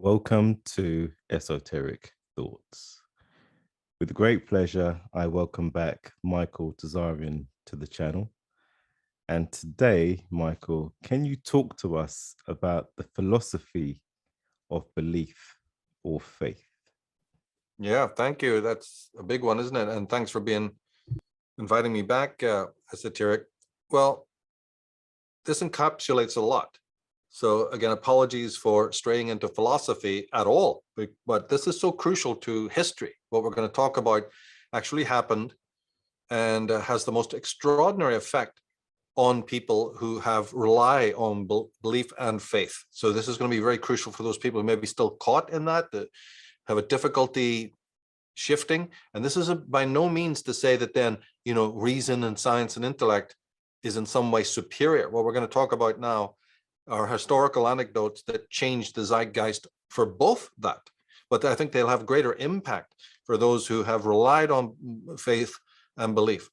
Welcome to Esoteric Thoughts. With great pleasure, I welcome back Michael Tsarion to the channel. And today, Michael, can you talk to us about the philosophy of belief or faith? Yeah, thank you. That's a big one, isn't it? And thanks for inviting me back, Esoteric. Well, this encapsulates a lot. So again, apologies for straying into philosophy at all, but this is so crucial to history. What we're going to talk about actually happened and has the most extraordinary effect on people who rely on belief and faith. So this is going to be very crucial for those people who may be still caught in that have a difficulty shifting. And this is by no means to say that then, reason and science and intellect is in some way superior. What we're going to talk about now are historical anecdotes that change the zeitgeist for both that. But I think they'll have greater impact for those who have relied on faith and belief.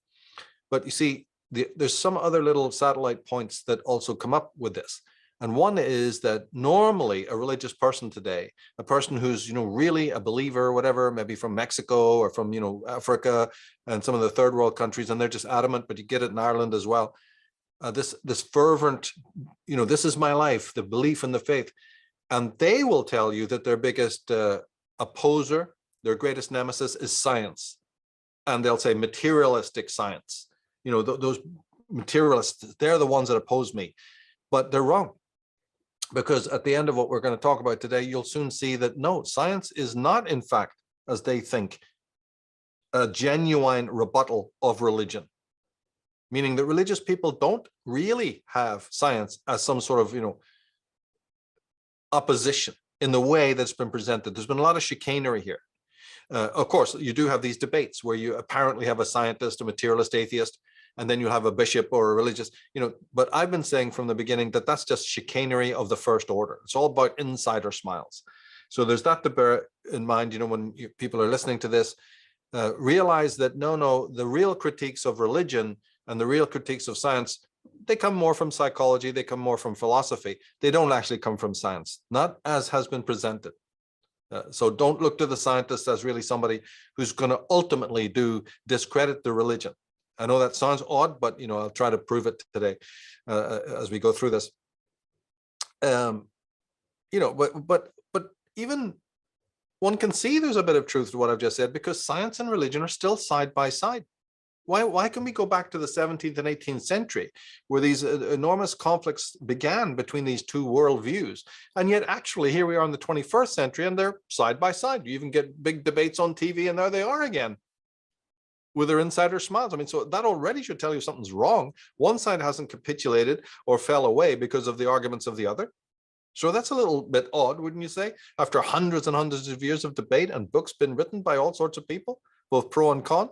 But you see, there's some other little satellite points that also come up with this. And one is that normally a religious person today, a person who's, really a believer or whatever, maybe from Mexico or from, Africa and some of the third world countries, and they're just adamant, but you get it in Ireland as well. This fervent, this is my life, the belief in the faith. And they will tell you that their biggest opposer, their greatest nemesis is science. And they'll say materialistic science. Those materialists, they're the ones that oppose me. But they're wrong. Because at the end of what we're going to talk about today, you'll soon see that no, science is not, in fact, as they think, a genuine rebuttal of religion. Meaning that religious people don't really have science as some sort of, opposition in the way that's been presented. There's been a lot of chicanery here. Of course, you do have these debates where you apparently have a scientist, a materialist, atheist, and then you have a bishop or a religious, but I've been saying from the beginning that that's just chicanery of the first order. It's all about insider smiles. So there's that to bear in mind, when people are listening to this, realize that no, the real critiques of religion and the real critiques of science, they come more from psychology, they come more from philosophy. They don't actually come from science, not as has been presented. So don't look to the scientist as really somebody who's going to ultimately discredit the religion. I know that sounds odd, but I'll try to prove it today as we go through this. But even one can see there's a bit of truth to what I've just said, because science and religion are still side by side. Why can we go back to the 17th and 18th century where these enormous conflicts began between these two worldviews? And yet actually here we are in the 21st century and they're side by side. You even get big debates on TV and there they are again with their insider smiles. I mean, so that already should tell you something's wrong. One side hasn't capitulated or fell away because of the arguments of the other. So that's a little bit odd, wouldn't you say? After hundreds and hundreds of years of debate and books been written by all sorts of people, both pro and con.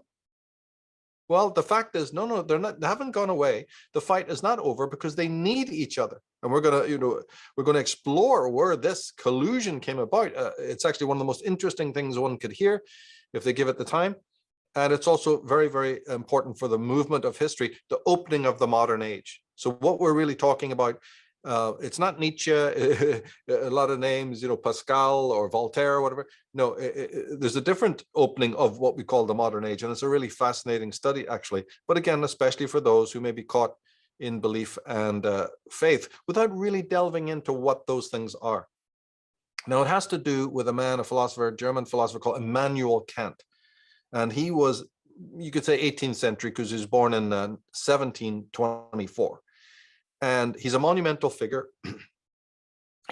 Well, the fact is, no, they haven't gone away. The fight is not over because they need each other. And we're going to explore where this collusion came about. It's actually one of the most interesting things one could hear if they give it the time. And it's also very, very important for the movement of history, the opening of the modern age. So what we're really talking about, it's not Nietzsche, a lot of names, Pascal or Voltaire or whatever. No, there's a different opening of what we call the modern age. And it's a really fascinating study, actually. But again, especially for those who may be caught in belief and faith without really delving into what those things are. Now, it has to do with a philosopher, a German philosopher called Immanuel Kant. And he was, you could say 18th century because he was born in 1724. And he's a monumental figure.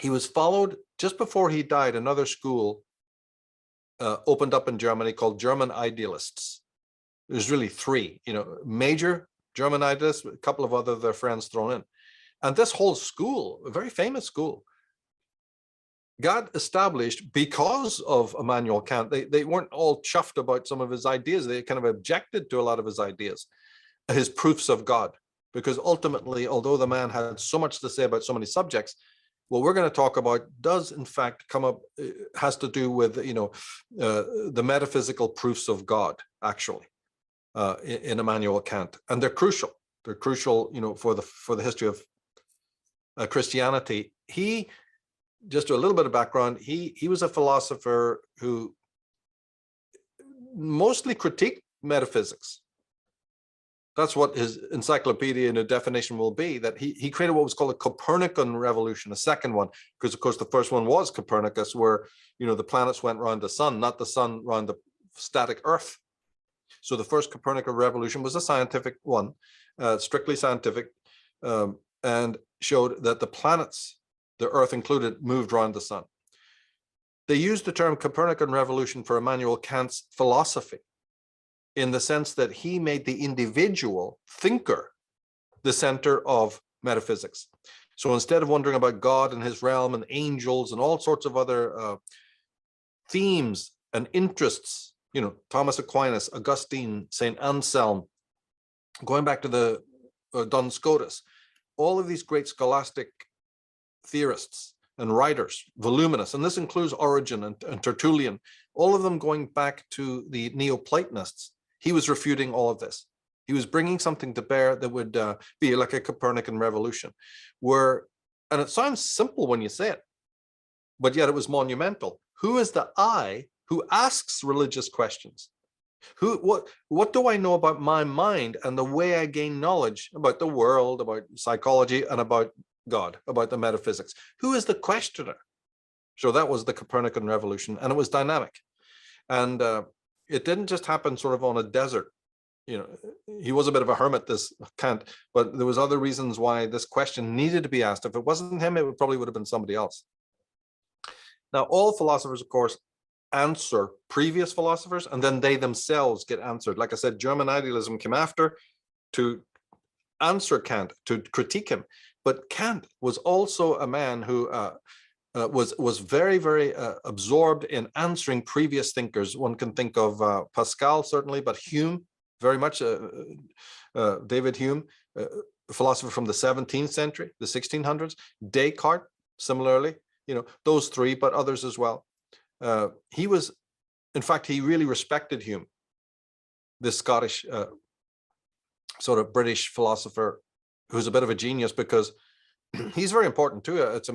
He was followed just before he died. Another school opened up in Germany called German idealists. There's really three, major German idealists, a couple of other their friends thrown in. And this whole school, a very famous school, got established because of Immanuel Kant. They weren't all chuffed about some of his ideas. They kind of objected to a lot of his ideas, his proofs of God. Because ultimately, although the man had so much to say about so many subjects, what we're going to talk about does in fact has to do with, the metaphysical proofs of God, actually, in Immanuel Kant. And they're crucial. They're crucial, for the history of Christianity. He just a little bit of background, he was a philosopher who mostly critiqued metaphysics. That's what his encyclopedia in a definition will be, that he created what was called a Copernican revolution, a second one, because of course the first one was Copernicus, where, the planets went around the sun, not the sun around the static Earth. So the first Copernican revolution was a scientific one, strictly scientific, and showed that the planets, the Earth included, moved around the sun. They used the term Copernican revolution for Immanuel Kant's philosophy, in the sense that he made the individual thinker the center of metaphysics. So instead of wondering about God and his realm and angels and all sorts of other themes and interests, Thomas Aquinas, Augustine, St. Anselm, going back to the Duns Scotus, all of these great scholastic theorists and writers, voluminous, and this includes Origen and Tertullian, all of them going back to the Neoplatonists. He was refuting all of this. He was bringing something to bear that would be like a Copernican revolution, and it sounds simple when you say it, but yet it was monumental. Who is the I who asks religious questions? What do I know about my mind and the way I gain knowledge about the world, about psychology, and about God, about the metaphysics? Who is the questioner? So that was the Copernican revolution, and it was dynamic. And it didn't just happen sort of on a desert. He was a bit of a hermit, this Kant, but there was other reasons why this question needed to be asked. If it wasn't him, it probably would have been somebody else. Now, all philosophers, of course, answer previous philosophers, and then they themselves get answered. Like I said, German idealism came after to answer Kant, to critique him. But Kant was also a man who was very, very absorbed in answering previous thinkers. One can think of Pascal, certainly, but Hume, very much, David Hume, a philosopher from the 17th century, the 1600s, Descartes, similarly, those three, but others as well. He was, in fact, he really respected Hume, this Scottish sort of British philosopher who's a bit of a genius, because he's very important too. It's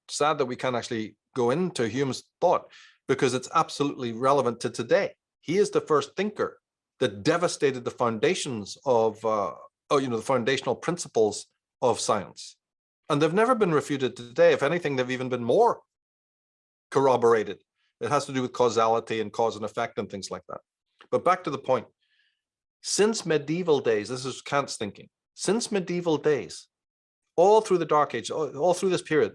sad that we can't actually go into Hume's thought, because it's absolutely relevant to today. He is the first thinker that devastated the foundations of the foundational principles of science, and they've never been refuted today. If anything, they've even been more corroborated. It has to do with causality and cause and effect and things like that. But back to the point. Since medieval days, this is Kant's thinking, since medieval days, all through the Dark Age, all through this period,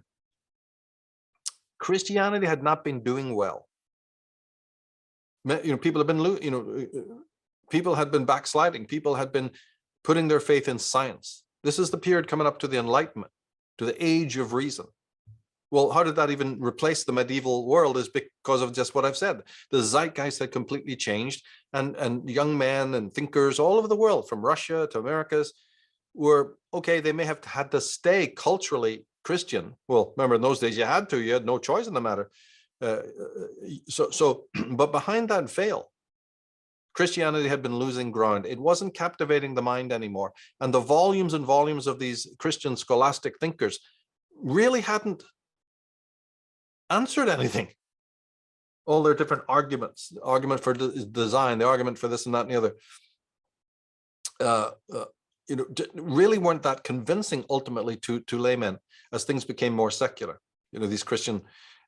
Christianity had not been doing well. People have been, people had been backsliding. People had been putting their faith in science. This is the period coming up to the Enlightenment, to the age of reason. Well, how did that even replace the medieval world? Is because of just what I've said. The zeitgeist had completely changed, and young men and thinkers all over the world, from Russia to Americas, were, okay, they may have had to stay culturally Christian. Well, remember, in those days you had no choice in the matter. But behind that veil, Christianity had been losing ground. It wasn't captivating the mind anymore. And the volumes and volumes of these Christian scholastic thinkers really hadn't answered anything. All their different arguments, the argument for design, the argument for this and that and the other, really weren't that convincing ultimately to laymen as things became more secular. These Christian,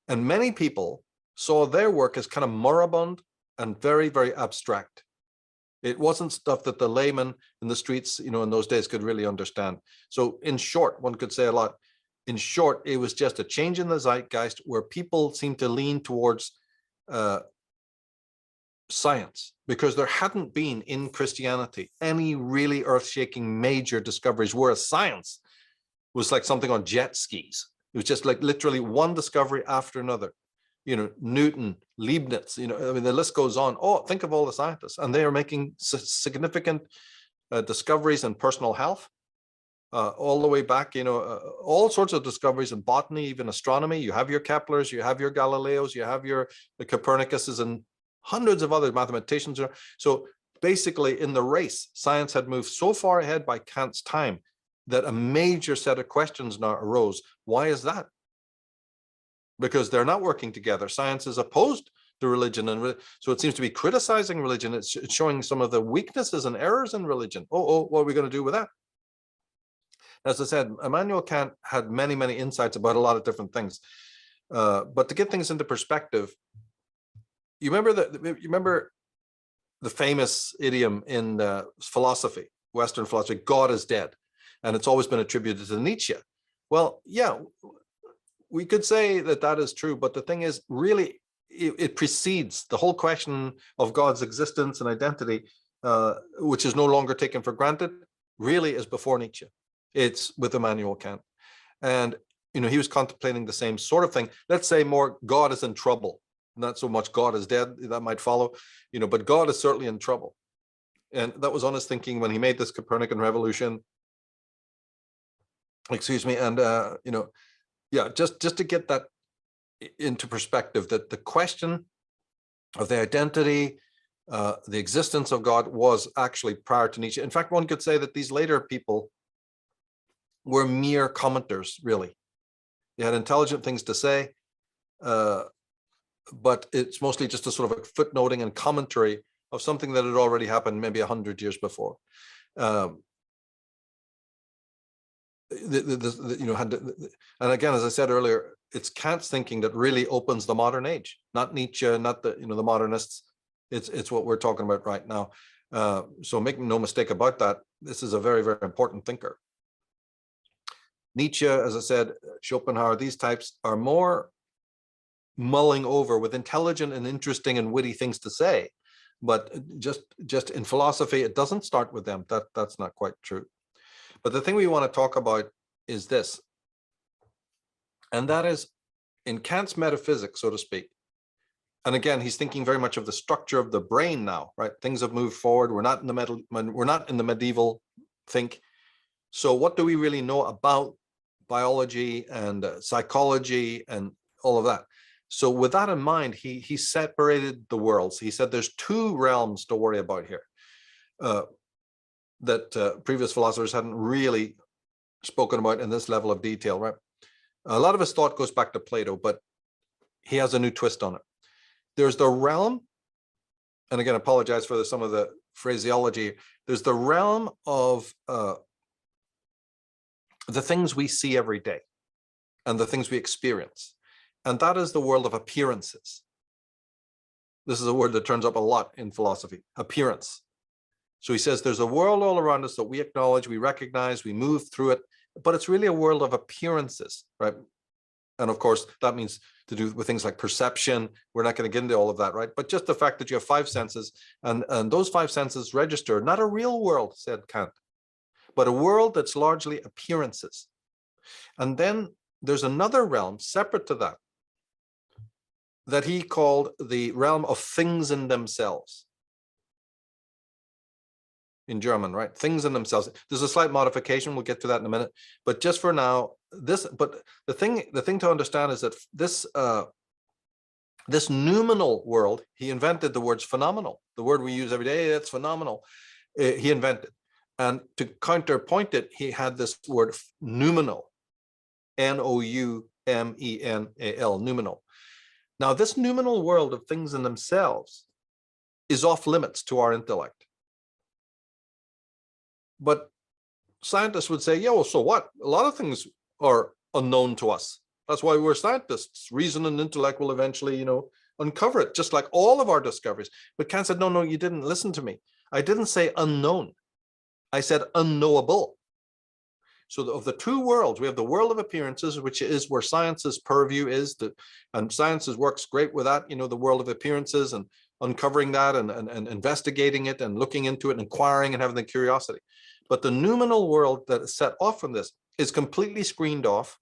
and many people saw their work as kind of moribund and very, very abstract. It wasn't stuff that the layman in the streets, in those days could really understand. So in short, one could say a lot. In short, it was just a change in the zeitgeist where people seemed to lean towards science, because there hadn't been in Christianity any really earth-shaking major discoveries, whereas science was like something on jet skis. It was just like literally one discovery after another. Newton, Leibniz, I mean, the list goes on. Oh, think of all the scientists, and they are making significant discoveries in personal health, all the way back, all sorts of discoveries in botany, even astronomy. You have your Keplers, you have your Galileos, you have your Copernicuses, and hundreds of other mathematicians. So basically, in the race, science had moved so far ahead by Kant's time that a major set of questions now arose. Why is that? because they're not working together. Science is opposed to religion, and so it seems to be criticizing religion. It's showing some of the weaknesses and errors in religion. What are we going to do with that? As I said, Immanuel Kant had many, many insights about a lot of different things. But to get things into perspective, you remember the famous idiom in philosophy, Western philosophy, God is dead, and it's always been attributed to Nietzsche. Well, yeah, we could say that that is true, but the thing is, really, it precedes the whole question of God's existence and identity, which is no longer taken for granted, really is before Nietzsche. It's with Immanuel Kant. And, he was contemplating the same sort of thing. Let's say more God is in trouble, not so much God is dead, that might follow, but God is certainly in trouble. And that was on his thinking when he made this Copernican revolution. Excuse me. And, yeah, just to get that into perspective, that the question of the identity, the existence of God was actually prior to Nietzsche. In fact, one could say that these later people were mere commenters, really. They had intelligent things to say, but it's mostly just a sort of a footnoting and commentary of something that had already happened maybe 100 years before. And again, as I said earlier, it's Kant's thinking that really opens the modern age, not Nietzsche, not the the modernists. It's what we're talking about right now. So make no mistake about that. This is a very, very important thinker. Nietzsche, as I said, Schopenhauer, these types are more mulling over with intelligent and interesting and witty things to say. But just in philosophy, it doesn't start with them. That's not quite true. But the thing we want to talk about is this. And that is in Kant's metaphysics, so to speak. And again, he's thinking very much of the structure of the brain now, right? Things have moved forward. We're not in the medieval think. So what do we really know about biology and psychology and all of that? So with that in mind, he separated the worlds. He said there's two realms to worry about here that previous philosophers hadn't really spoken about in this level of detail, right? A lot of his thought goes back to Plato, but he has a new twist on it. There's the realm, and again, I apologize for some of the phraseology. There's the realm of the things we see every day and the things we experience. And that is the world of appearances. This is a word that turns up a lot in philosophy, appearance. So he says there's a world all around us that we acknowledge, we recognize, we move through it, but it's really a world of appearances, right? And of course, that means to do with things like perception. We're not going to get into all of that, right? But just the fact that you have five senses, and those five senses register not a real world, said Kant, but a world that's largely appearances. And then there's another realm separate to that he called the realm of things in themselves. In German, right? Things in themselves. There's a slight modification. We'll get to that in a minute. But just for now, but the thing to understand is that this noumenal world, he invented the words phenomenal. The word we use every day, that's phenomenal. He invented. And to counterpoint it, he had this word noumenal, Noumenal, noumenal. Now, this noumenal world of things in themselves is off limits to our intellect. But scientists would say, yeah, well, so what? A lot of things are unknown to us. That's why we're scientists. Reason and intellect will eventually, uncover it, just like all of our discoveries. But Kant said, no, you didn't listen to me. I didn't say unknown. I said unknowable. So of the two worlds, we have the world of appearances, which is where science's purview is, and science works great with that, the world of appearances and uncovering that and investigating it and looking into it and inquiring and having the curiosity. But the noumenal world that is set off from this is completely screened off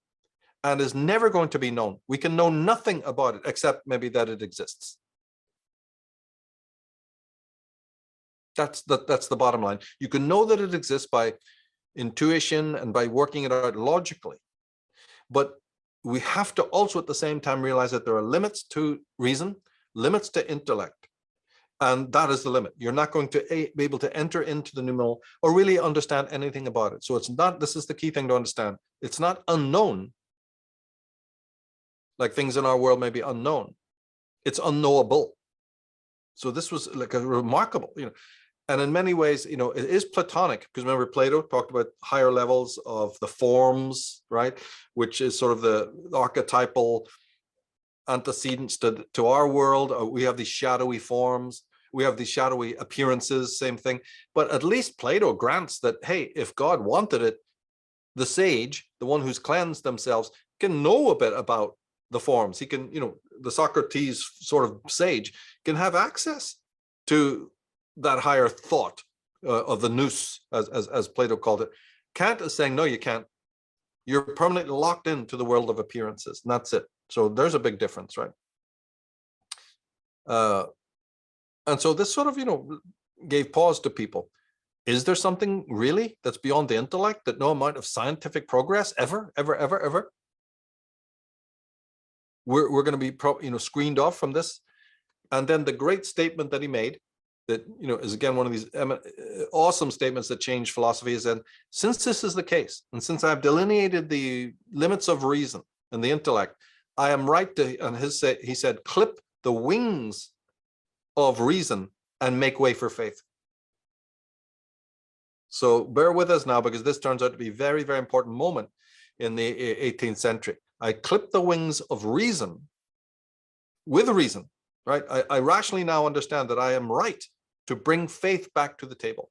and is never going to be known. We can know nothing about it except maybe that it exists. That's the bottom line. You can know that it exists by intuition and by working it out logically. But we have to also at the same time realize that there are limits to reason, limits to intellect. And that is the limit. You're not going to be able to enter into the noumenal or really understand anything about it. So it's not, this is the key thing to understand. It's not unknown. like things in our world may be unknown. It's unknowable. So this was like a remarkable, and in many ways, it is Platonic, because remember Plato talked about higher levels of the forms, right? Which is sort of the archetypal antecedents to our world. We have these shadowy forms. We have these shadowy appearances, same thing. But at least Plato grants that, hey, if God wanted it, the sage, the one who's cleansed themselves, can know a bit about the forms. He can, the Socrates sort of sage can have access to that higher thought of the nous, as Plato called it. Kant is saying, no, you can't. You're permanently locked into the world of appearances, and that's it. So there's a big difference, right? And so this sort of, gave pause to people. Is there something really that's beyond the intellect, that no amount of scientific progress ever? We're going to be, screened off from this. And then the great statement that he made, that, is again one of these awesome statements that change philosophy, is that since this is the case, and since I've delineated the limits of reason and the intellect, I am right to, and he said, clip the wings of reason and make way for faith. So bear with us now, because this turns out to be a very, very important moment in the 18th century. I clip the wings of reason with reason, right? I rationally now understand that I am right to bring faith back to the table.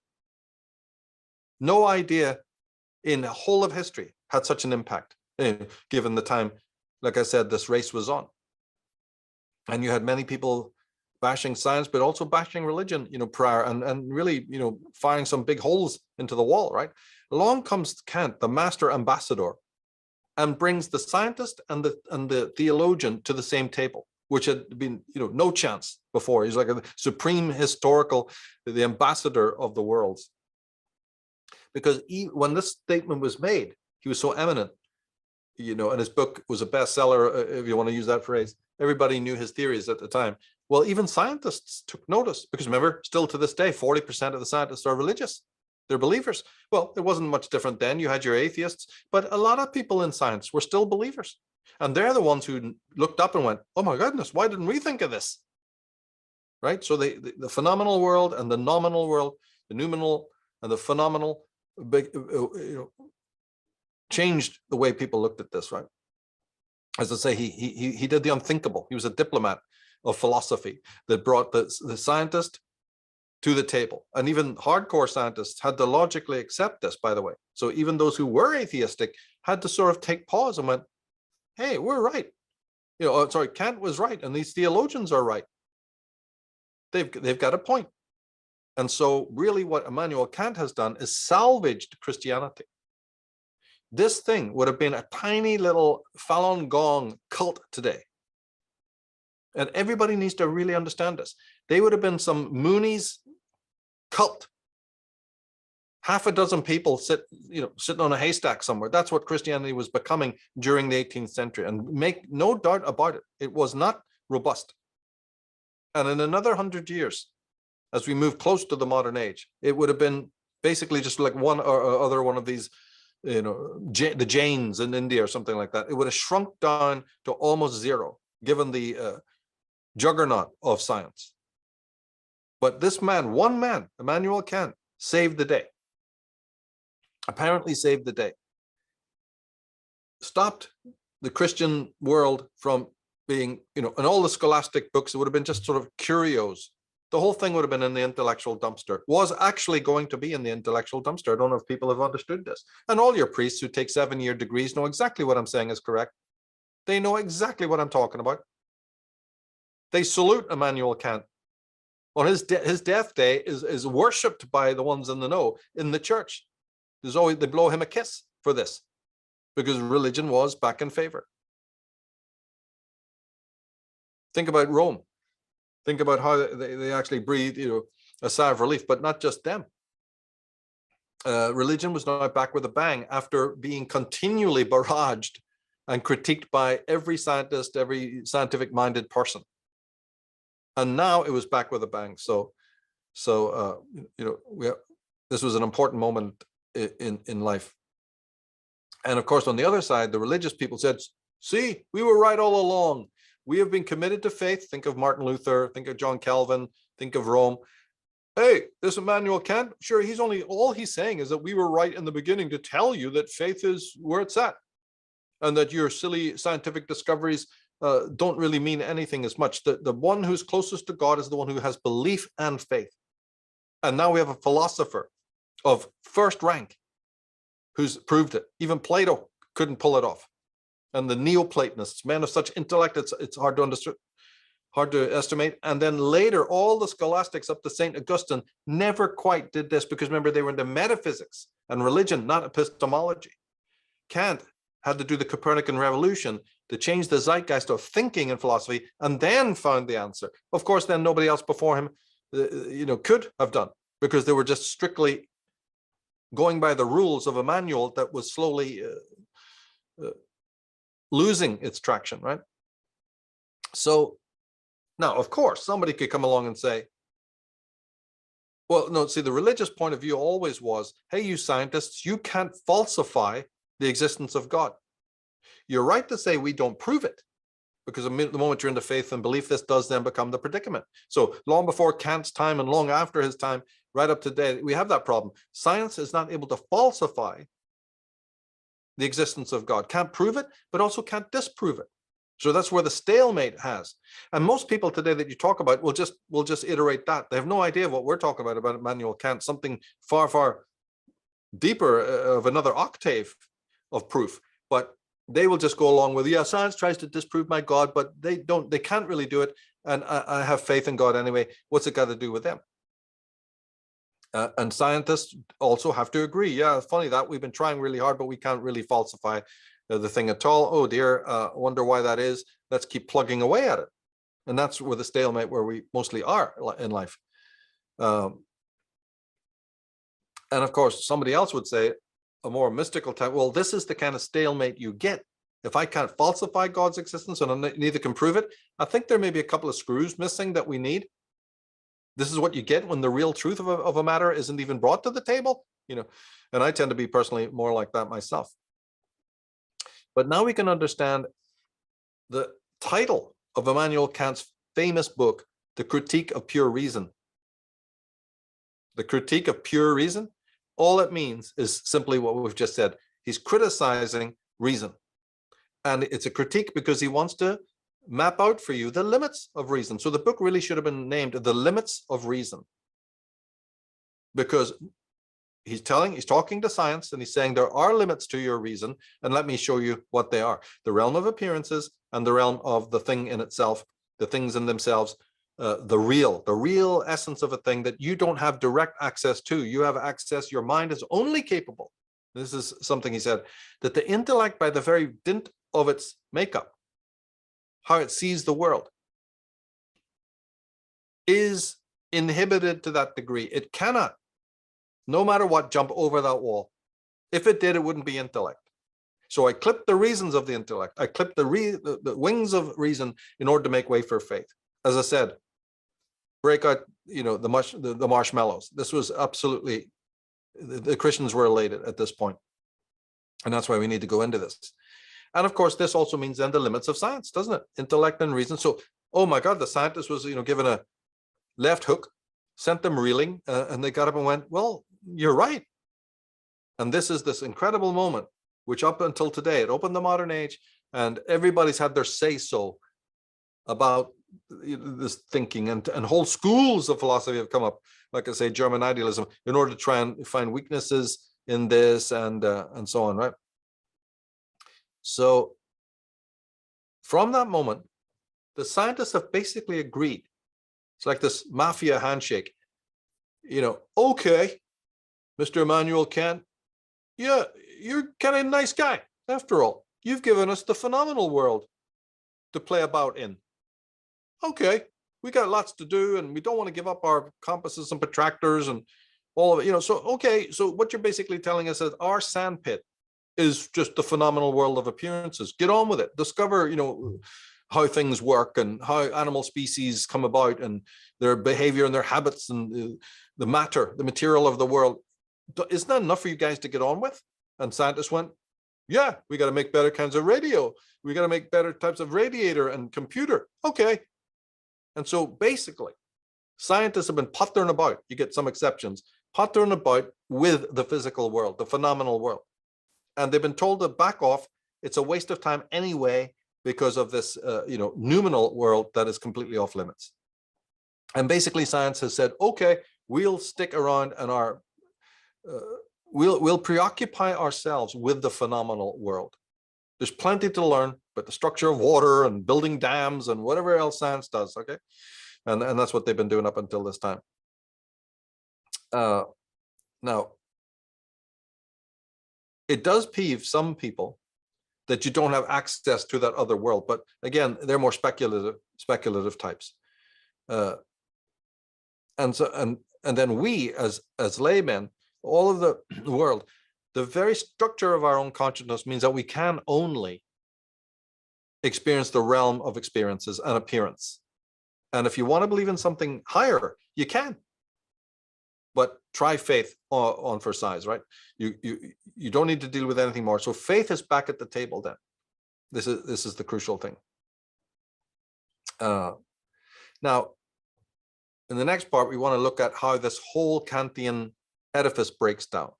No idea in the whole of history had such an impact, given the time, like I said, this race was on. And you had many people bashing science, but also bashing religion, prior, and really, firing some big holes into the wall, right? Along comes Kant, the master ambassador, and brings the scientist and the theologian to the same table, which had been, no chance before. He's like a supreme historical, the ambassador of the worlds. Because when this statement was made, he was so eminent, and his book was a bestseller, if you want to use that phrase. Everybody knew his theories at the time. Well, even scientists took notice, because remember, still to this day, 40% of the scientists are religious. They're believers. Well, it wasn't much different then. You had your atheists, but a lot of people in science were still believers. And they're the ones who looked up and went, oh my goodness, why didn't we think of this? Right? So the phenomenal world and the nominal world, the noumenal and the phenomenal, changed the way people looked at this, right? As I say, he did the unthinkable. He was a diplomat of philosophy that brought the scientist to the table. And even hardcore scientists had to logically accept this, by the way. So even those who were atheistic had to sort of take pause and went, hey, we're right. Kant was right, and these theologians are right. They've got a point. And so really what Immanuel Kant has done is salvaged Christianity. This thing would have been a tiny little Falun Gong cult today. And everybody needs to really understand this. They would have been some Moonies cult. Half a dozen people sitting on a haystack somewhere. That's what Christianity was becoming during the 18th century. And make no doubt about it, it was not robust. And in another 100 years, as we move close to the modern age, it would have been basically just like one or other one of these, the Jains in India or something like that. It would have shrunk down to almost zero, given the juggernaut of science. But this man, one man, Immanuel Kant, saved the day. Apparently saved the day. Stopped the Christian world from being, and all the scholastic books, it would have been just sort of curios. The whole thing would have been in the intellectual dumpster. Was actually going to be in the intellectual dumpster. I don't know if people have understood this. And all your priests who take 7-year degrees know exactly what I'm saying is correct. They know exactly what I'm talking about. They salute Immanuel Kant. On his death day is worshipped by the ones in the know in the church. They blow him a kiss for this, because religion was back in favor. Think about Rome. Think about how they actually breathed, a sigh of relief, but not just them. Religion was now back with a bang after being continually barraged and critiqued by every scientist, every scientific-minded person. And now it was back with a bang. So this was an important moment in life. And of course, on the other side, the religious people said, See, we were right all along. We have been committed to faith. Think of Martin Luther, think of John Calvin, think of Rome. Hey, this Immanuel Kant, sure, all he's saying is that we were right in the beginning to tell you that faith is where it's at, and that your silly scientific discoveries don't really mean anything as much. The one who's closest to God is the one who has belief and faith. And now we have a philosopher of first rank who's proved it. Even Plato couldn't pull it off. And the Neoplatonists, men of such intellect, it's hard to understand, hard to estimate. And then later, all the scholastics up to St. Augustine never quite did this, because remember, they were into metaphysics and religion, not epistemology. Kant had to do the Copernican revolution to change the zeitgeist of thinking in philosophy, and then found the answer. Of course, then nobody else before him, could have done, because they were just strictly going by the rules of a manual that was slowly losing its traction, right? So now, of course, somebody could come along and say, well, no, see, the religious point of view always was, hey, you scientists, you can't falsify the existence of God. You're right to say we don't prove it, because the moment you're into faith and belief, this does then become the predicament. So long before Kant's time and long after his time, right up to today, we have that problem. Science is not able to falsify the existence of God. Can't prove it, but also can't disprove it. So that's where the stalemate has. And most people today that you talk about will just iterate that. They have no idea what we're talking about Immanuel Kant, something far, far deeper, of another octave of proof. But they will just go along with, yeah, science tries to disprove my God, but they can't really do it. And I have faith in God anyway. What's it got to do with them? And scientists also have to agree. Yeah, funny that we've been trying really hard, but we can't really falsify the thing at all. Oh dear, wonder why that is. Let's keep plugging away at it. And that's where the stalemate, where we mostly are in life. And of course, somebody else would say, a more mystical type, well, this is the kind of stalemate you get. If I can't falsify God's existence and I neither can prove it, I think there may be a couple of screws missing that we need. This is what you get when the real truth of a matter isn't even brought to the table, and I tend to be personally more like that myself. But now we can understand the title of Immanuel Kant's famous book, The Critique of Pure Reason. The Critique of Pure Reason, all it means is simply what we've just said. He's criticizing reason. And it's a critique because he wants to map out for you the limits of reason. So the book really should have been named The Limits of Reason, because he's talking to science and he's saying there are limits to your reason, and let me show you what they are. The realm of appearances and the realm of the thing in itself, the things in themselves, the real essence of a thing that you don't have direct access to. You have access, your mind is only capable. This is something he said, that the intellect, by the very dint of its makeup, how it sees the world, is inhibited to that degree. It cannot, no matter what, jump over that wall. If it did, it wouldn't be intellect. So I clipped the reasons of the intellect. I clipped the wings of reason in order to make way for faith. As I said, break out, the marshmallows. This was absolutely, the Christians were elated at this point. And that's why we need to go into this. And of course, this also means then the limits of science, doesn't it? Intellect and reason. So, oh my God, the scientist was, given a left hook, sent them reeling, and they got up and went, well, you're right. And this is this incredible moment, which up until today, it opened the modern age, and everybody's had their say-so about this thinking, and whole schools of philosophy have come up, like I say, German idealism, in order to try and find weaknesses in this and so on, right? So from that moment, the scientists have basically agreed. It's like this mafia handshake. Okay, Mr. Immanuel Kant, yeah, you're kind of a nice guy. After all, you've given us the phenomenal world to play about in. Okay, we got lots to do, and we don't want to give up our compasses and protractors and all of it. So, okay, so what you're basically telling us is our sandpit is just the phenomenal world of appearances. Get on with it. Discover, how things work and how animal species come about and their behavior and their habits and the matter, the material of the world. Isn't that enough for you guys to get on with? And scientists went, Yeah, we got to make better kinds of radio. We got to make better types of radiator and computer. Okay. And so basically, scientists have been pottering about, you get some exceptions, pottering about with the physical world, the phenomenal world. And they've been told to back off. It's a waste of time anyway, because of this, noumenal world that is completely off limits. And basically science has said, okay, we'll stick around and we'll preoccupy ourselves with the phenomenal world. There's plenty to learn about the structure of water and building dams and whatever else science does, okay? And that's what they've been doing up until this time. Now, it does peeve some people that you don't have access to that other world, but again, they're more speculative types. And then we as laymen, all of the world, the very structure of our own consciousness means that we can only experience the realm of experiences and appearance. And if you want to believe in something higher, you can. But try faith on for size, right? You don't need to deal with anything more. So faith is back at the table then. This is the crucial thing. Now, in the next part, we want to look at how this whole Kantian edifice breaks down.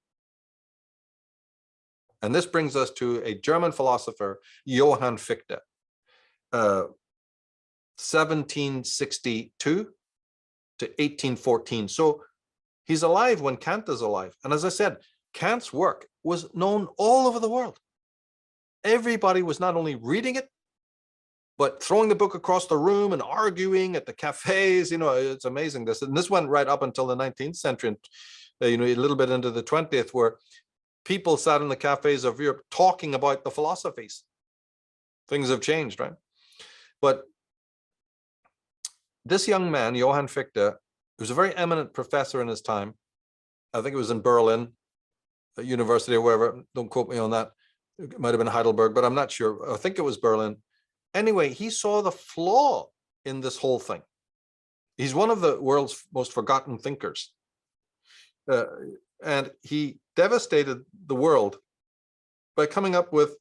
And this brings us to a German philosopher, Johann Fichte, 1762 to 1814. So he's alive when Kant is alive. And as I said, Kant's work was known all over the world. Everybody was not only reading it, but throwing the book across the room and arguing at the cafes. It's amazing. This went right up until the 19th century, and, a little bit into the 20th, where people sat in the cafes of Europe talking about the philosophies. Things have changed, right? But this young man, Johann Fichte, was a very eminent professor in his time. I think it was in Berlin, a university or wherever. Don't quote me on that. It might have been Heidelberg, but I'm not sure. I think it was Berlin. Anyway, he saw the flaw in this whole thing. He's one of the world's most forgotten thinkers. And he devastated the world by coming up with,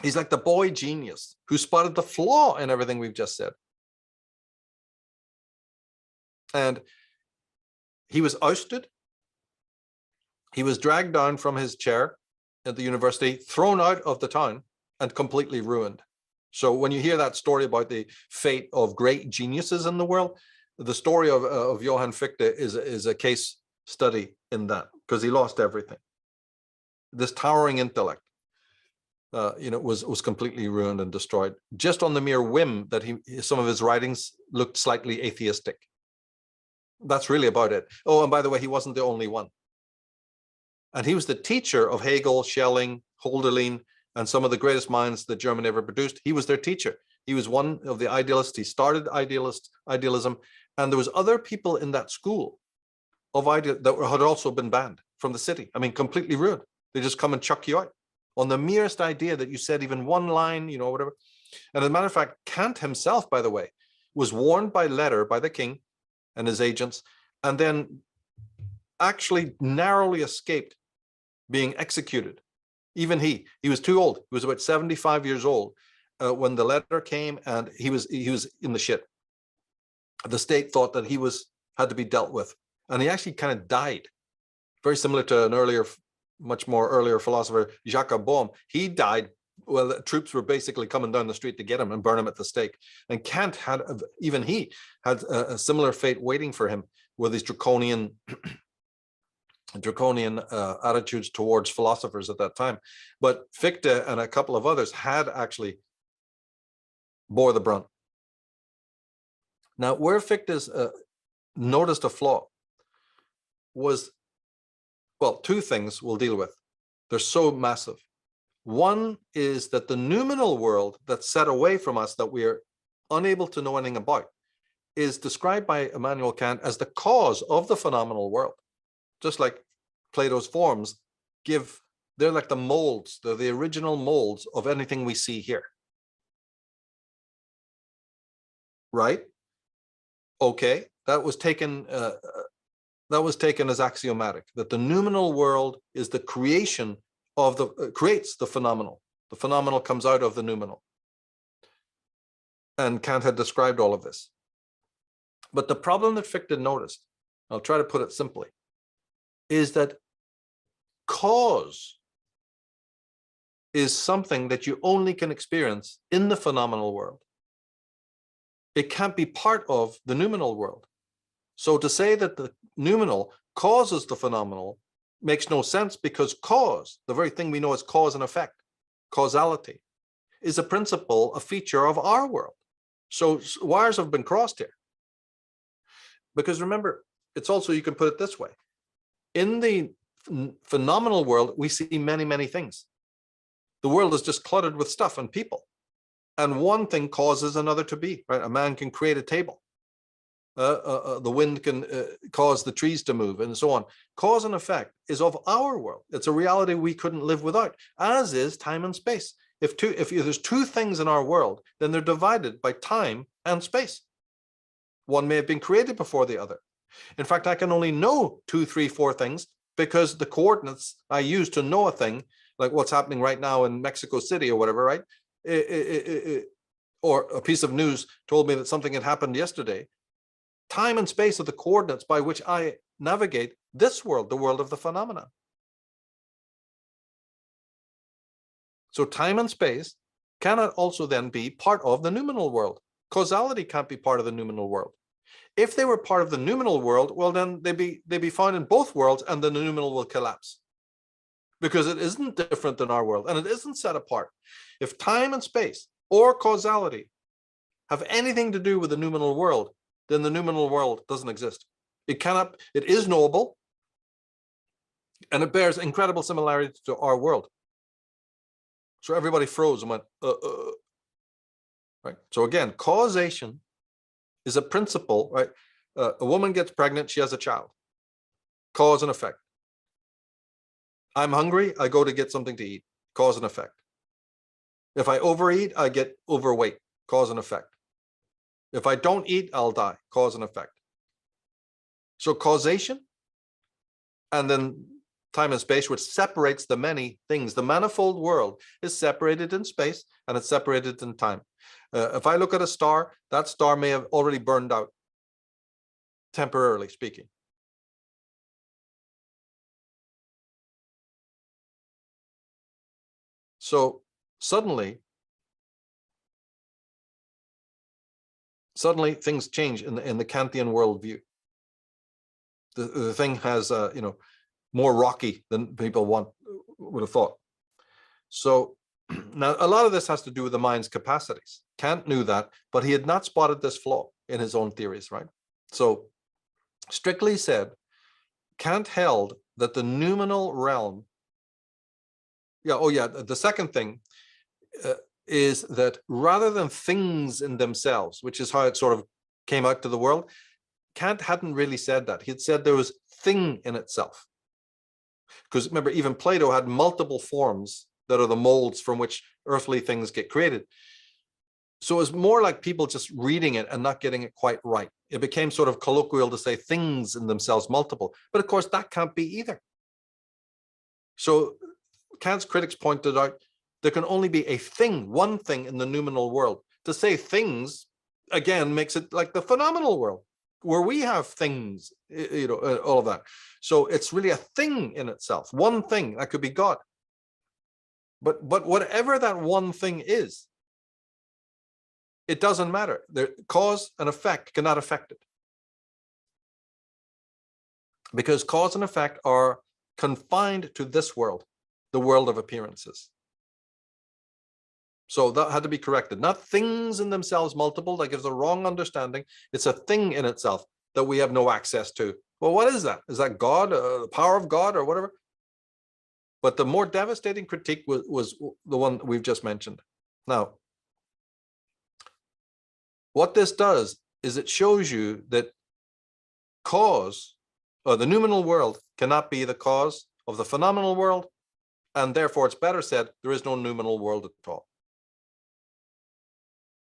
he's like the boy genius who spotted the flaw in everything we've just said. And he was ousted. He was dragged down from his chair at the university, thrown out of the town, and completely ruined. So when you hear that story about the fate of great geniuses in the world, the story of Johann Fichte is a case study in that, because he lost everything. This towering intellect, was completely ruined and destroyed, just on the mere whim that some of his writings looked slightly atheistic. That's really about it. Oh, and by the way, he wasn't the only one. And he was the teacher of Hegel, Schelling, Hölderlin, and some of the greatest minds that Germany ever produced. He was their teacher. He was one of the idealists. He started idealism. And there was other people in that school of that had also been banned from the city. I mean, completely ruined. They just come and chuck you out on the merest idea that you said even one line, whatever. And as a matter of fact, Kant himself, by the way, was warned by letter by the king and his agents, and then actually narrowly escaped being executed. Even he was too old. He was about 75 years old when the letter came, and he was in the shit. The state thought that he had to be dealt with, and he actually kind of died. Very similar to an much more earlier philosopher, Jacob Bohm. He died. Well, the troops were basically coming down the street to get him and burn him at the stake. And Kant even he had a similar fate waiting for him with these draconian attitudes towards philosophers at that time. But Fichte and a couple of others had actually bore the brunt. Now, where Fichte's noticed a flaw was, well, two things we'll deal with. They're so massive. One is that the noumenal world that's set away from us, that we are unable to know anything about, is described by Immanuel Kant as the cause of the phenomenal world. Just like Plato's forms they're like the molds, they're the original molds of anything we see here. Right? Okay, that was taken as axiomatic, that the noumenal world is the creation of the, creates the phenomenal. The phenomenal comes out of the noumenal. And Kant had described all of this. But the problem that Fichte noticed, I'll try to put it simply, is that cause is something that you only can experience in the phenomenal world. It can't be part of the noumenal world. So to say that the noumenal causes the phenomenal makes no sense, because cause, the very thing we know as cause and effect, causality, is a principle, a feature of our world. So wires have been crossed here. Because remember, it's also, you can put it this way. In the phenomenal world, we see many, many things. The world is just cluttered with stuff and people. And one thing causes another to be, right? A man can create a table. The wind can cause the trees to move, and so on. Cause and effect is of our world. It's a reality we couldn't live without, as is time and space. If there's two things in our world, then they're divided by time and space. One may have been created before the other. In fact, I can only know 2, 3, 4 things because the coordinates I use to know a thing, like what's happening right now in Mexico City or whatever, right? Or a piece of news told me that something had happened yesterday. Time and space are the coordinates by which I navigate this world, the world of the phenomena. So time and space cannot also then be part of the noumenal world. Causality can't be part of the noumenal world. If they were part of the noumenal world, well, then they'd be found in both worlds, and the noumenal will collapse. Because it isn't different than our world, and it isn't set apart. If time and space or causality have anything to do with the noumenal world, then the noumenal world doesn't exist. It cannot, it is knowable, and it bears incredible similarity to our world. So everybody froze and went, right? So again, causation is a principle, right? A woman gets pregnant, she has a child. Cause and effect. I'm hungry, I go to get something to eat. Cause and effect. If I overeat, I get overweight. Cause and effect. If I don't eat, I'll die. Cause and effect. So causation, and then time and space, which separates the many things. The manifold world is separated in space, and it's separated in time. If I look at a star, that star may have already burned out, temporarily speaking. So suddenly things change in the Kantian worldview. The thing has more rocky than people would have thought. So now a lot of this has to do with the mind's capacities. Kant knew that, but he had not spotted this flaw in his own theories, right? So strictly said, Kant held that the noumenal realm, the second thing is that rather than things in themselves, which is how it sort of came out to the world, Kant hadn't really said that. He had said there was thing in itself. Because remember, even Plato had multiple forms that are the molds from which earthly things get created. So it was more like people just reading it and not getting it quite right. It became sort of colloquial to say things in themselves multiple. But of course, that can't be either. So Kant's critics pointed out there can only be a thing, one thing in the noumenal world. To say things, again, makes it like the phenomenal world, where we have things, all of that. So it's really a thing in itself, one thing that could be God. But whatever that one thing is, it doesn't matter. The cause and effect cannot affect it. Because cause and effect are confined to this world, the world of appearances. So that had to be corrected. Not things in themselves multiple, that gives a wrong understanding. It's a thing in itself that we have no access to. Well, what is that? Is that God, the power of God or whatever? But the more devastating critique was the one we've just mentioned. Now, what this does is it shows you that cause, or the noumenal world, cannot be the cause of the phenomenal world, and therefore it's better said there is no noumenal world at all.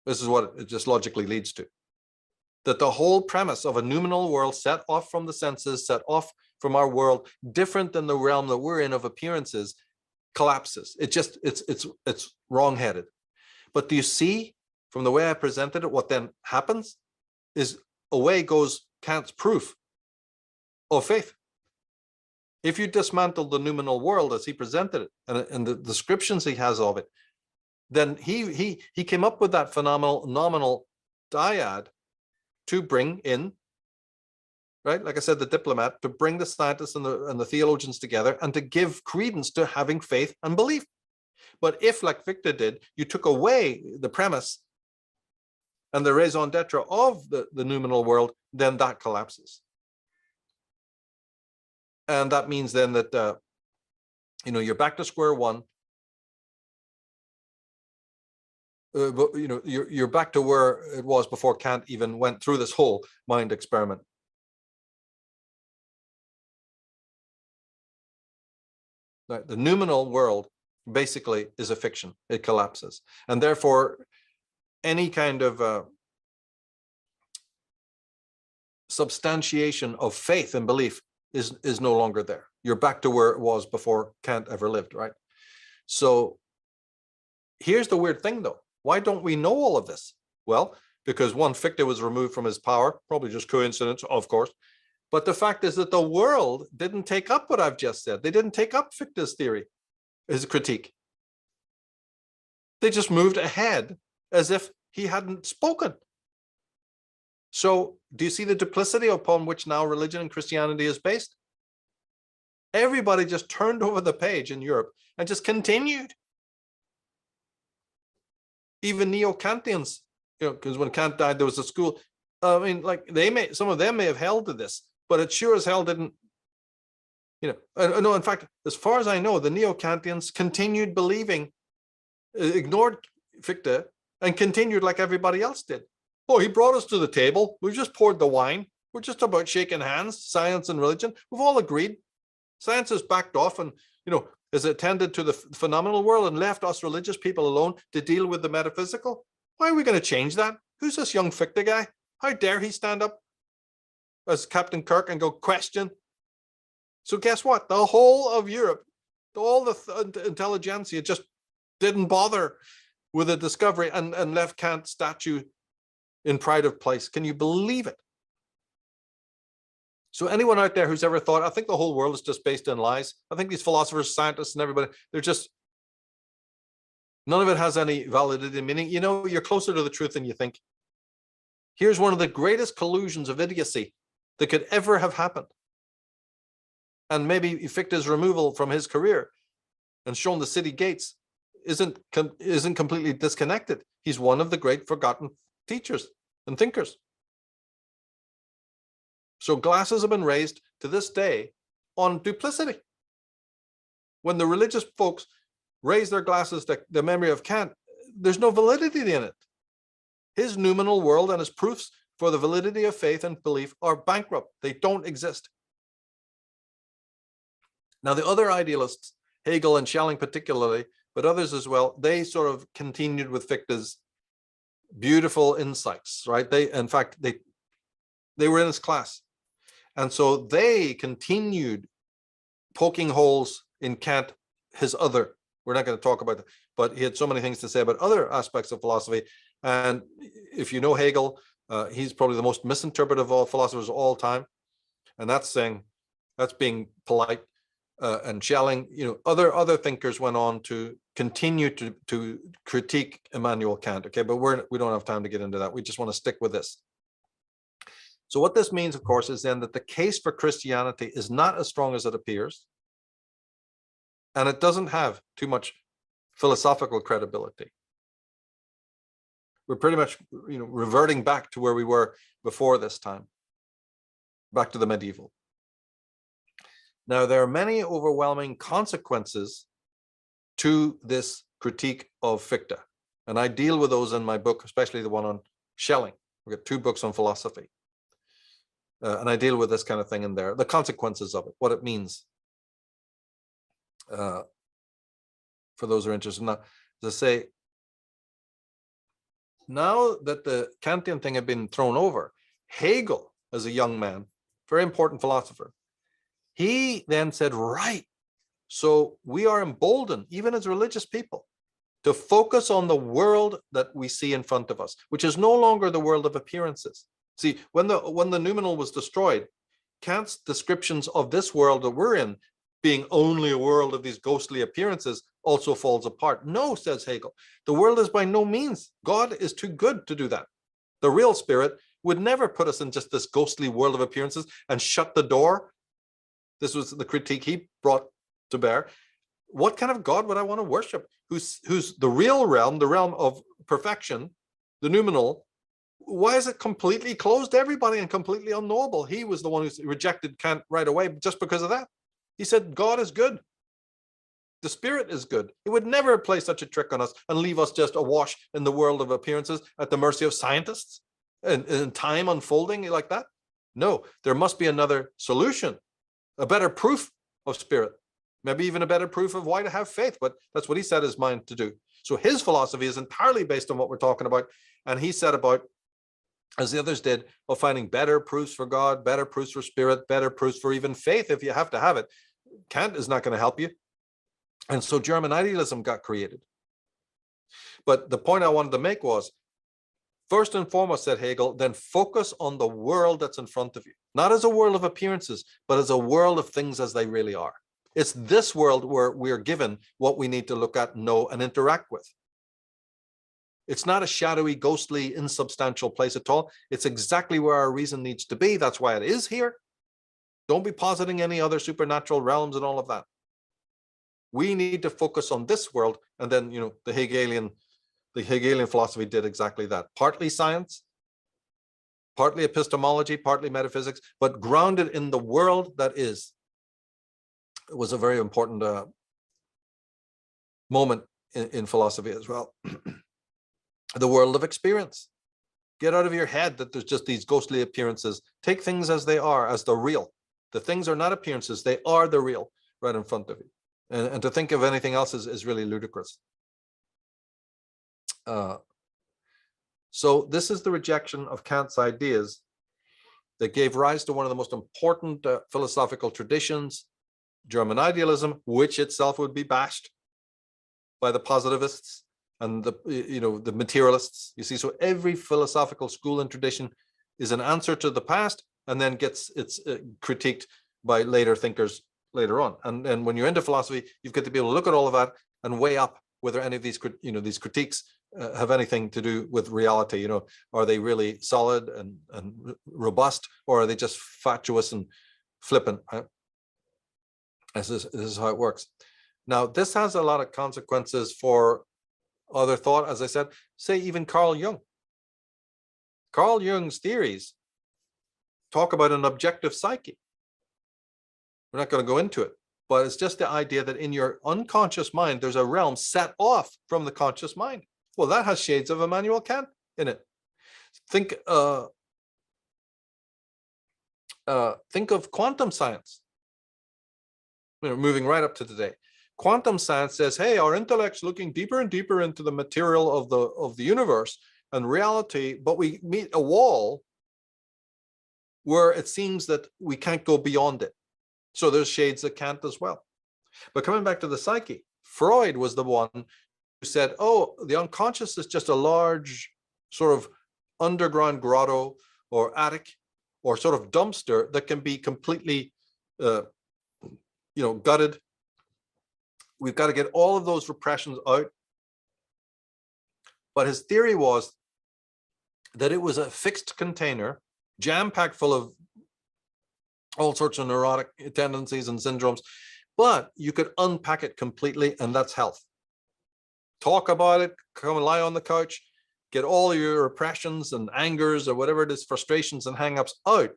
This is what it just logically leads to. That the whole premise of a noumenal world set off from the senses, set off from our world, different than the realm that we're in of appearances, collapses. It's wrong-headed. But do you see from the way I presented it, what then happens is away goes Kant's proof of faith. If you dismantle the noumenal world as he presented it and the descriptions he has of it, then he came up with that phenomenal nominal dyad to bring in, right? Like I said, the diplomat, to bring the scientists and the theologians together and to give credence to having faith and belief. But if, like Fichte did, you took away the premise and the raison d'etre of the noumenal world, then that collapses. And that means then that, you're back to square one. But, you're back to where it was before Kant even went through this whole mind experiment. Right? The noumenal world basically is a fiction. It collapses. And therefore, any kind of substantiation of faith and belief is no longer there. You're back to where it was before Kant ever lived, right? So here's the weird thing, though. Why don't we know all of this? Well, because one, Fichte was removed from his power, probably just coincidence, of course. But the fact is that the world didn't take up what I've just said. They didn't take up Fichte's theory, his critique. They just moved ahead as if he hadn't spoken. So do you see the duplicity upon which now religion and Christianity is based? Everybody just turned over the page in Europe and just continued. Even neo-Kantians, because when Kant died, there was a school. I mean, like some of them may have held to this, but it sure as hell didn't. No, in fact, as far as I know, the neo-Kantians continued believing, ignored Fichte, and continued like everybody else did. Oh, he brought us to the table. We've just poured the wine. We're just about shaking hands, science and religion. We've all agreed. Science has backed off and, has attended to the phenomenal world and left us religious people alone to deal with the metaphysical. Why are we going to change that? Who's this young Fichte guy? How dare he stand up as Captain Kirk and go question? So guess what? The whole of Europe, all the intelligentsia just didn't bother with the discovery and left Kant's statue in pride of place. Can you believe it? So anyone out there who's ever thought, I think the whole world is just based in lies. I think these philosophers, scientists, and everybody, none of it has any validity, meaning, you're closer to the truth than you think. Here's one of the greatest collusions of idiocy that could ever have happened. And maybe Fichte's removal from his career and shown the city gates isn't completely disconnected. He's one of the great forgotten teachers and thinkers. So glasses have been raised to this day on duplicity. When the religious folks raise their glasses to the memory of Kant, there's no validity in it. His noumenal world and his proofs for the validity of faith and belief are bankrupt. They don't exist. Now, the other idealists, Hegel and Schelling particularly, but others as well, they sort of continued with Fichte's beautiful insights, right? In fact, they were in his class. And so they continued poking holes in Kant, we're not going to talk about that, but he had so many things to say about other aspects of philosophy. And if you know Hegel, he's probably the most misinterpreted of all philosophers of all time. And that's being polite. And Schelling, other thinkers went on to continue to critique Immanuel Kant. Okay, but we don't have time to get into that. We just want to stick with this. So what this means, of course, is then that the case for Christianity is not as strong as it appears, and it doesn't have too much philosophical credibility. We're pretty much, reverting back to where we were before this time, back to the medieval. Now, there are many overwhelming consequences to this critique of Fichte, and I deal with those in my book, especially the one on Schelling. We've got 2 books on philosophy. And I deal with this kind of thing in there, the consequences of it, what it means. For those who are interested. Now, as I say, now that the Kantian thing had been thrown over, Hegel, as a young man, very important philosopher, he then said, right, So we are emboldened, even as religious people, to focus on the world that we see in front of us, which is no longer the world of appearances. See, when the noumenal was destroyed, Kant's descriptions of this world that we're in being only a world of these ghostly appearances also falls apart. No, says Hegel, the world is by no means. God is too good to do that. The real spirit would never put us in just this ghostly world of appearances and shut the door. This was the critique he brought to bear. What kind of God would I want to worship? Who's the real realm, the realm of perfection, the noumenal? Why is it completely closed to everybody and completely unknowable? He was the one who rejected Kant right away just because of that. He said, God is good. The spirit is good. He would never play such a trick on us and leave us just awash in the world of appearances at the mercy of scientists and time unfolding like that. No, there must be another solution, a better proof of spirit, maybe even a better proof of why to have faith. But that's what he set his mind to do. So his philosophy is entirely based on what we're talking about. And he set about, as the others did, of finding better proofs for God, better proofs for spirit, better proofs for even faith if you have to have it. Kant is not going to help you. And so German idealism got created. But the point I wanted to make was, first and foremost, said Hegel, then focus on the world that's in front of you, not as a world of appearances, but as a world of things as they really are. It's this world where we're given what we need to look at, know, and interact with. It's not a shadowy, ghostly, insubstantial place at all. It's exactly where our reason needs to be. That's why it is here. Don't be positing any other supernatural realms and all of that. We need to focus on this world. And then, the Hegelian philosophy did exactly that. Partly science, partly epistemology, partly metaphysics, but grounded in the world that is. It was a very important moment in philosophy as well. The world of experience. Get out of your head that there's just these ghostly appearances. Take things as they are, as the real. The things are not appearances, they are the real right in front of you. And to think of anything else is really ludicrous. So this is the rejection of Kant's ideas that gave rise to one of the most important philosophical traditions, German idealism, which itself would be bashed by the positivists and the materialists. You see, so every philosophical school and tradition is an answer to the past and then gets it's critiqued by later thinkers later on. And when you're into philosophy, you've got to be able to look at all of that and weigh up whether any of these these critiques have anything to do with reality. Are they really solid and robust, or are they just fatuous and flippant? Right? This is how it works. Now, this has a lot of consequences for other thought, as I said, say even Carl Jung. Carl Jung's theories talk about an objective psyche. We're not going to go into it, but it's just the idea that in your unconscious mind, there's a realm set off from the conscious mind. Well, that has shades of Immanuel Kant in it. Think of quantum science. Moving right up to today. Quantum science says, hey, our intellect's looking deeper and deeper into the material of the universe and reality, but we meet a wall where it seems that we can't go beyond it. So there's shades of Kant as well. But coming back to the psyche, Freud was the one who said, oh, the unconscious is just a large sort of underground grotto or attic or sort of dumpster that can be completely gutted. We've got to get all of those repressions out. But his theory was that it was a fixed container, jam-packed full of all sorts of neurotic tendencies and syndromes, but you could unpack it completely, and that's health. Talk about it, come and lie on the couch, get all your repressions and angers or whatever it is, frustrations and hang-ups out,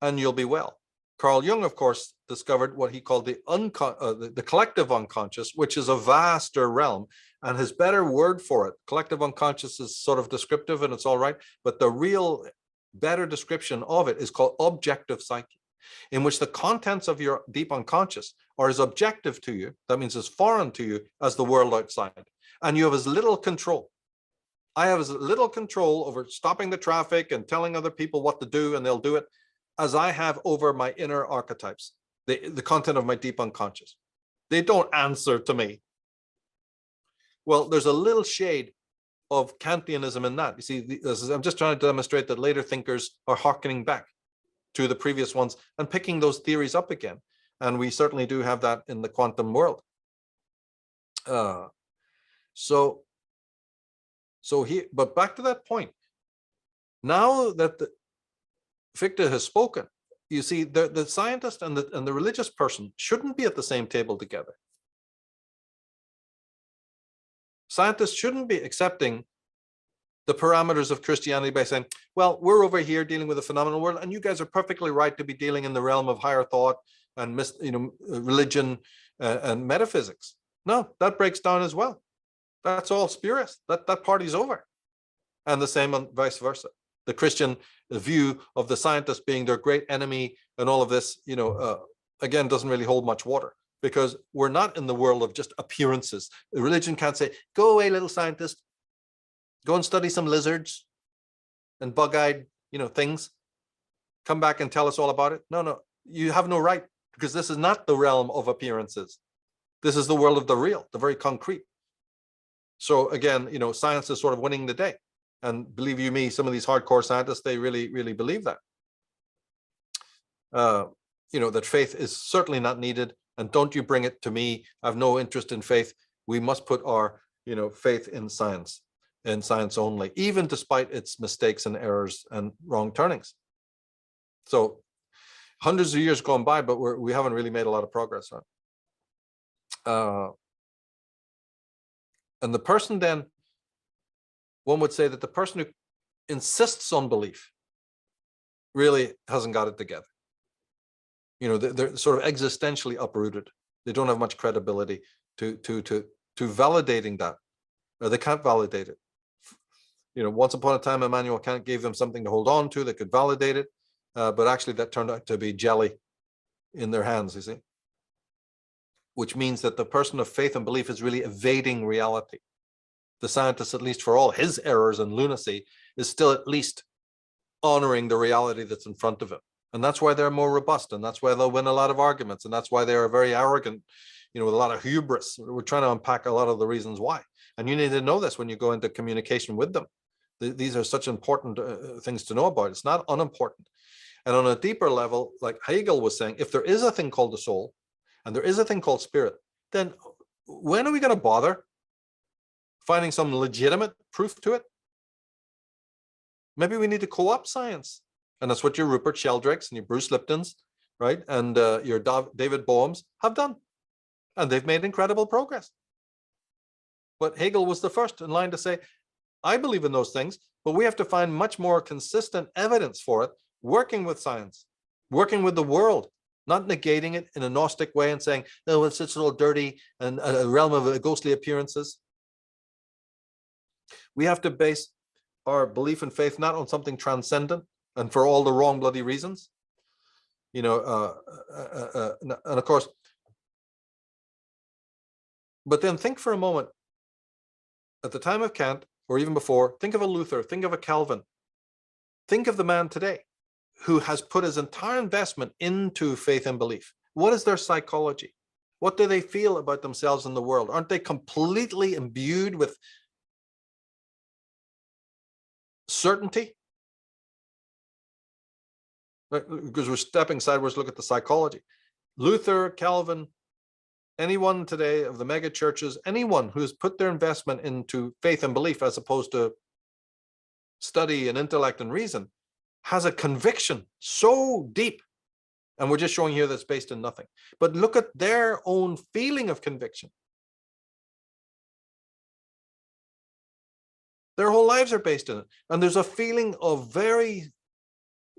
and you'll be well. Carl Jung, of course, discovered what he called the collective unconscious, which is a vaster realm, and his better word for it, collective unconscious, is sort of descriptive and it's all right, but the real better description of it is called objective psyche, in which the contents of your deep unconscious are as objective to you, that means as foreign to you, as the world outside, and you have as little control. I have as little control over stopping the traffic and telling other people what to do and they'll do it as I have over my inner archetypes, the content of my deep unconscious. They don't answer to me. Well, there's a little shade of Kantianism in that. You see, I'm just trying to demonstrate that later thinkers are hearkening back to the previous ones and picking those theories up again. And we certainly do have that in the quantum world. But back to that point. Now that Fichte has spoken, you see, the scientist and the religious person shouldn't be at the same table together. Scientists shouldn't be accepting the parameters of Christianity by saying, well, we're over here dealing with a phenomenal world, and you guys are perfectly right to be dealing in the realm of higher thought and religion and metaphysics. No, that breaks down as well. That's all spurious. That party's over. And the same on vice versa. The Christian view of the scientist being their great enemy and all of this, again, doesn't really hold much water, because we're not in the world of just appearances. Religion can't say, go away, little scientist, go and study some lizards and bug-eyed, things. Come back and tell us all about it. No, you have no right, because this is not the realm of appearances. This is the world of the real, the very concrete. So again, science is sort of winning the day. And believe you me, some of these hardcore scientists, they really, really believe that. That faith is certainly not needed. And don't you bring it to me. I have no interest in faith. We must put our, faith in science only, even despite its mistakes and errors and wrong turnings. So hundreds of years gone by, but we haven't really made a lot of progress on it. And the person then, one would say that the person who insists on belief really hasn't got it together. They're sort of existentially uprooted. They don't have much credibility to validating that, or they can't validate it. Once upon a time, Immanuel Kant gave them something to hold on to that could validate it, but actually that turned out to be jelly in their hands, you see. Which means that the person of faith and belief is really evading reality. The scientist, at least for all his errors and lunacy, is still at least honoring the reality that's in front of him. And that's why they're more robust, and that's why they'll win a lot of arguments, and that's why they are very arrogant, with a lot of hubris. We're trying to unpack a lot of the reasons why. And you need to know this when you go into communication with them. These are such important things to know about. It's not unimportant. And on a deeper level, like Hegel was saying, if there is a thing called the soul, and there is a thing called spirit, then when are we going to bother finding some legitimate proof to it? Maybe we need to co-opt science. And that's what your Rupert Sheldrake's and your Bruce Lipton's, right? And your David Boehm's have done. And they've made incredible progress. But Hegel was the first in line to say, I believe in those things, but we have to find much more consistent evidence for it, working with science, working with the world, not negating it in a Gnostic way and saying, no, it's just a little dirty and a realm of ghostly appearances. We have to base our belief and faith not on something transcendent and for all the wrong bloody reasons. And of course, but then think for a moment, at the time of Kant, or even before, think of a Luther, think of a Calvin. Think of the man today who has put his entire investment into faith and belief. What is their psychology? What do they feel about themselves in the world? Aren't they completely imbued with certainty? Because we're stepping sideways, look at the psychology. Luther, Calvin, anyone today of the mega churches, anyone who's put their investment into faith and belief as opposed to study and intellect and reason, has a conviction so deep. And we're just showing here that's based in nothing. But look at their own feeling of conviction. Their whole lives are based in it. And there's a feeling of very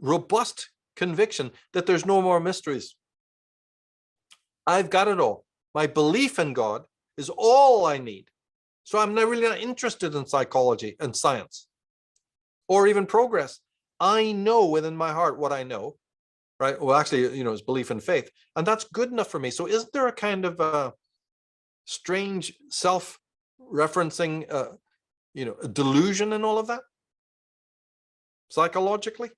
robust conviction that there's no more mysteries. I've got it all. My belief in God is all I need. So I'm not really not interested in psychology and science or even progress. I know within my heart what I know, right? Well, actually, it's belief in faith. And that's good enough for me. So isn't there a kind of strange self-referencing, delusion in all of that? Psychologically?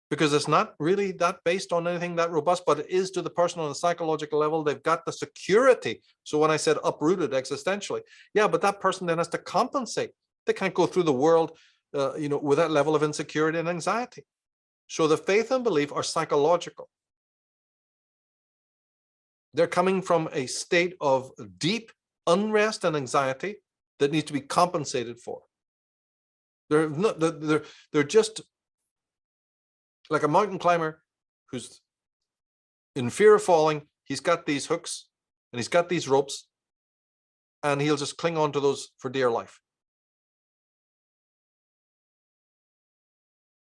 because it's not really that based on anything that robust, but it is to the personal and psychological level. They've got the security. So when I said uprooted existentially, yeah, but that person then has to compensate. They can't go through the world, with that level of insecurity and anxiety. So the faith and belief are psychological. They're coming from a state of deep unrest and anxiety that needs to be compensated for. They're just like a mountain climber who's in fear of falling. He's got these hooks and he's got these ropes, and he'll just cling on to those for dear life.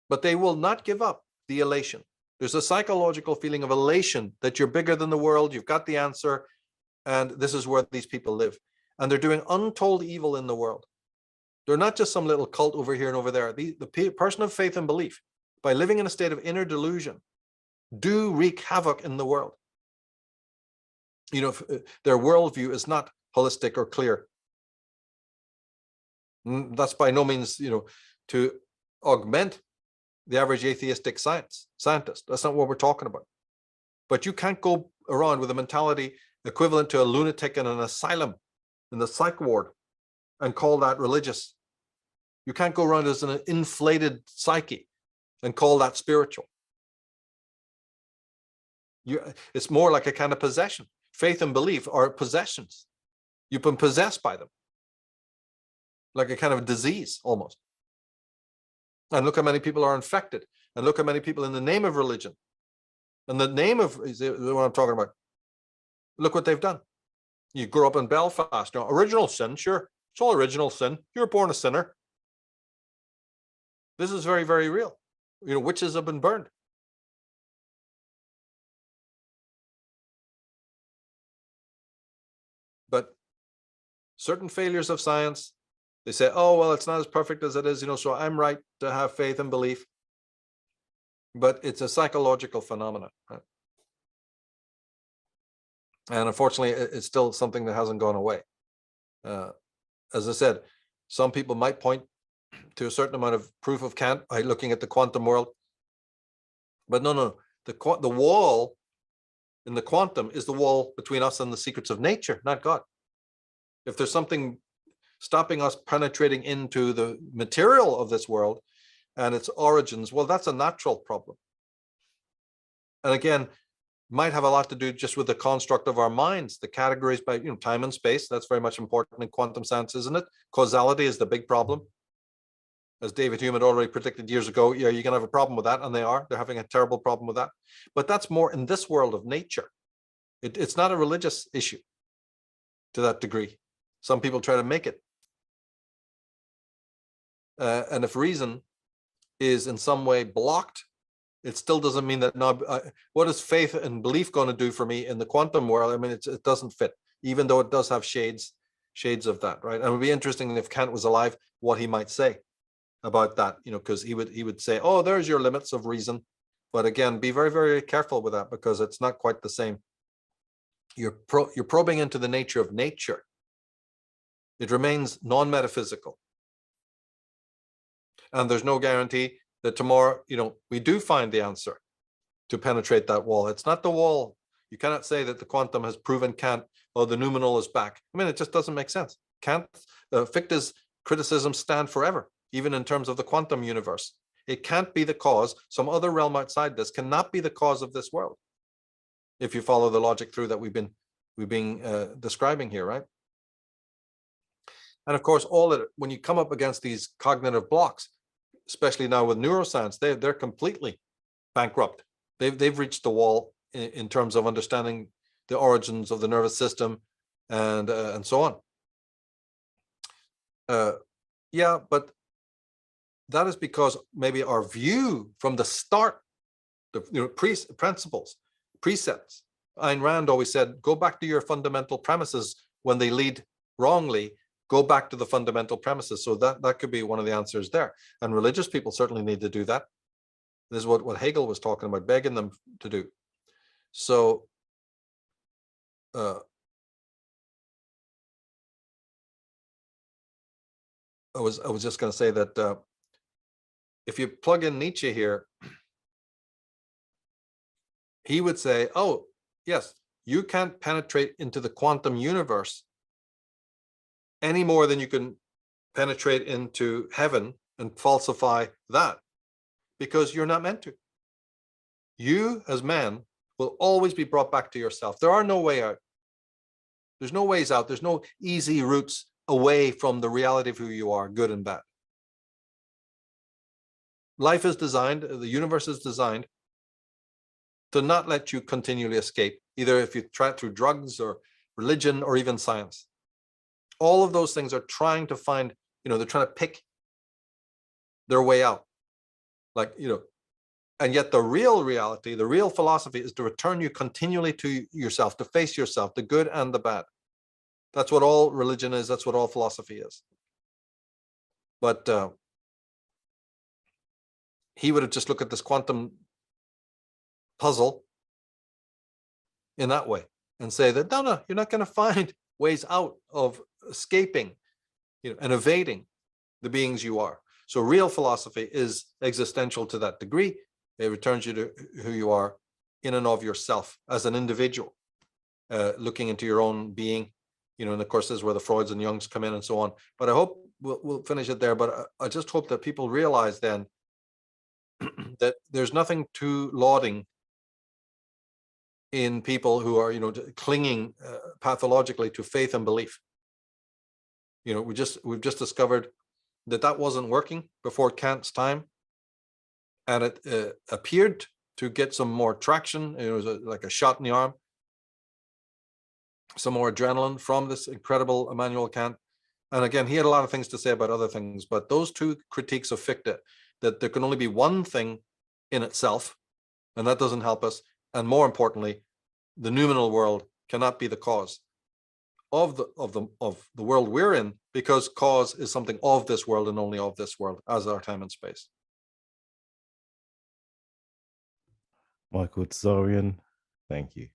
But they will not give up the elation. There's a psychological feeling of elation that you're bigger than the world, you've got the answer, and this is where these people live. And they're doing untold evil in the world. They're not just some little cult over here and over there. The person of faith and belief, by living in a state of inner delusion, do wreak havoc in the world. Their worldview is not holistic or clear. That's by no means, to augment the average atheistic scientist. That's not what we're talking about. But you can't go around with a mentality equivalent to a lunatic in an asylum, in the psych ward, and call that religious. You can't go around as an inflated psyche and call that spiritual. It's more like a kind of possession. Faith and belief are possessions. You've been possessed by them, like a kind of disease almost. And look how many people are infected, and look how many people in the name of religion, in the name of what I'm talking about, look what they've done. You grew up in Belfast. Original sin, sure, it's all original sin. You were born a sinner. This is very, very real. Witches have been burned. But certain failures of science, they say, oh, well, it's not as perfect as it is, so I'm right to have faith and belief. But it's a psychological phenomenon, right? And unfortunately, it's still something that hasn't gone away. As I said, some people might point to a certain amount of proof of Kant by looking at the quantum world. But no, the wall in the quantum is the wall between us and the secrets of nature, not God. If there's something stopping us penetrating into the material of this world and its origins, well, that's a natural problem. And again, might have a lot to do just with the construct of our minds, the categories by time and space. That's very much important in quantum science, isn't it? Causality is the big problem. As David Hume had already predicted years ago, yeah, you're going to have a problem with that, and they're having a terrible problem with that. But that's more in this world of nature. It's not a religious issue to that degree. Some people try to make it. And if reason is in some way blocked, it still doesn't mean that now, what is faith and belief going to do for me in the quantum world? I mean, it doesn't fit, even though it does have shades of that, right? And it would be interesting if Kant was alive, what he might say about that, because he would say, oh, there's your limits of reason. But again, be very, very careful with that, because it's not quite the same. You're probing into the nature of nature. It remains non-metaphysical. And there's no guarantee that tomorrow, we do find the answer to penetrate that wall. It's not the wall. You cannot say that the quantum has proven Kant, or the noumenal is back. I mean, it just doesn't make sense. Fichte's criticisms stand forever, even in terms of the quantum universe. It can't be the cause. Some other realm outside this cannot be the cause of this world, if you follow the logic through that we've been describing here, right? And of course, when you come up against these cognitive blocks, especially now with neuroscience, they're completely bankrupt. They've reached the wall in terms of understanding the origins of the nervous system and so on. Yeah, but that is because maybe our view from the start, the principles, precepts. Ayn Rand always said, go back to your fundamental premises. When they lead wrongly, go back to the fundamental premises. So that could be one of the answers there. And religious people certainly need to do that. This is what Hegel was talking about, begging them to do. So I was just going to say that if you plug in Nietzsche here, he would say, oh, yes, you can't penetrate into the quantum universe any more than you can penetrate into heaven and falsify that, because you're not meant to. You as man will always be brought back to yourself. There are no way out. There's no ways out. There's no easy routes away from the reality of who you are, good and bad. Life is designed, the universe is designed to not let you continually escape, either if you try it through drugs or religion or even science. All of those things are trying to find, they're trying to pick their way out. Like, and yet the real reality, the real philosophy is to return you continually to yourself, to face yourself, the good and the bad. That's what all religion is. That's what all philosophy is. But he would have just looked at this quantum puzzle in that way and say that, no, you're not going to find ways out of escaping, and evading the beings you are. So real philosophy is existential to that degree. It returns you to who you are in and of yourself as an individual, looking into your own being, and of course this is where the Freuds and Jungs come in and so on. But I hope we'll finish it there. But I just hope that people realize then that there's nothing too lauding in people who are, clinging pathologically to faith and belief. We've just discovered that wasn't working before Kant's time, and it appeared to get some more traction. It was like a shot in the arm, some more adrenaline from this incredible Immanuel Kant. And again, he had a lot of things to say about other things, but those two critiques of Fichte, that there can only be one thing in itself, and that doesn't help us. And more importantly, the noumenal world cannot be the cause of the world we're in, because cause is something of this world and only of this world, as are time and space. Michael Tsarion, thank you.